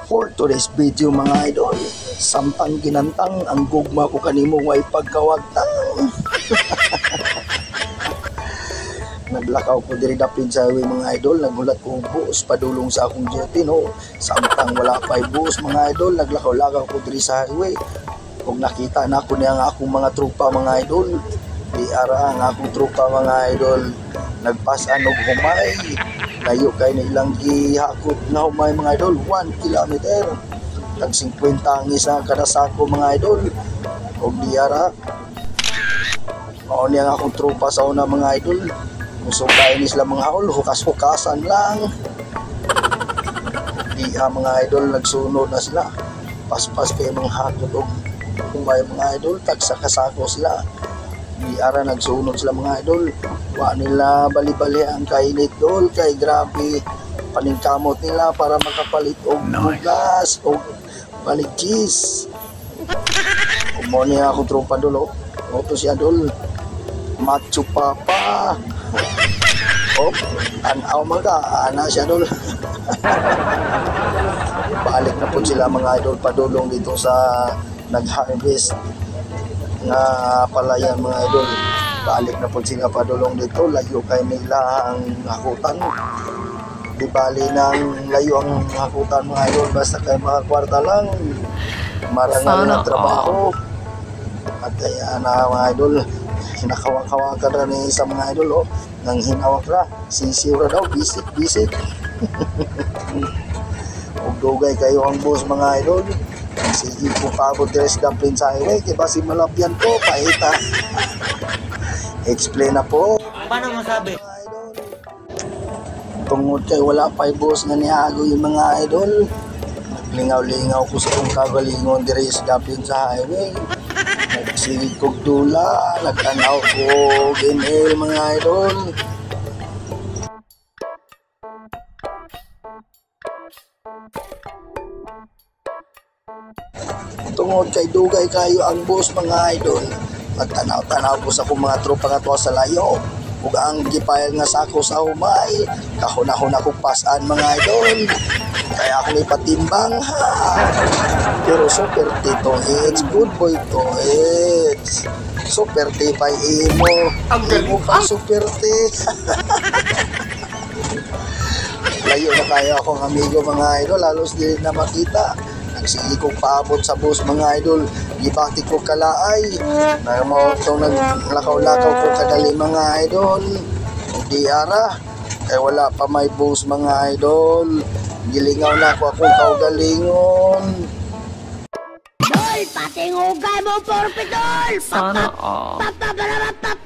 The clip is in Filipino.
For today's video mga idol, samtang ginantang ang gugma ko kanimo way pagkawagtang. Naglakaw ko diri dapin sa highway mga idol, nagulat ko bus padulong sa akong duty no. Samtang wala pa'y bus mga idol, naglakaw-lakaw ko diri sa highway. Kung nakita na ako niya ang akong mga trupa mga idol, di ara ang akong trupa mga idol, nagpasan og humay. Layo kay na ilang gihakot na humay mga idol, 1 kilometer. Tag 50 ang isa kada sako mga idol. Og di ara mao niya ang akong trupa sa una mga idol. Gusto kayo ni sila mga haul, hukas-hukasan lang. Di mga idol, nagsunod na sila. Paspas kayo mga hakot og humay mga idol, tag sa kasako sila. Di ara nagsunod sila mga idol. Wa nila bali-bali ang kainit dol, kay grabe paningkamot nila para makapalit og bugas o balik cheese. Kumo niya ako tropa dol, o to siya dol, macho papa. Oh, tanaw mga ana siya dol. Balik na po sila mga idol padulong dito sa nag-harvest nga palayan mga idol. Balik na po sila padulong dito, layo kay nila ang hakutan. Di bali ng layo ang hakutan mga idol, basta kay mga kwarta lang, marangal na trabaho. At kaya na mga idol, hinakawak-hawakan ra ni sa mga idol oh, nang hinawak ra, sisiw ra daw, bisik-bisik. Ug dugay kayo ang boss mga idol. Sige po paabot diri sa Dublin sa highway, kaya basi malapyan po, paita. Explain na po. Paano masabi? Tungod kay wala pa'y boss nga niago yung mga idol. Naglingaw-lingaw ko sa kong kagalingon diri sa Dublin sa highway. Nagsigig kog dula, nagtanaw ko email mga idol. Tungod kay dugay kayo ang boss mga idol, magtanaw-tanaw ko sa akong mga tropa nga tuwa sa layo. Ug ang gipayal nga sako sa humay, kahunahon ako pasan mga idol. Kaya ako ipatimbang ha. Pero super tito it's good boy to it's super tipay imo. Ang galing pa super ti. Layo na kayo akong amigo mga idol, halos di na makita. Nagsige kong paabot sa bus mga idol, gibati ko kalaay. Na mo itong naglakaw-lakaw ko kadali mga idol. O di ara, kaya wala pa may bus mga idol. Gilingaw na ako akong kaugalingon. Dol, patingugay mo, Porpidol! Sana all. Pap,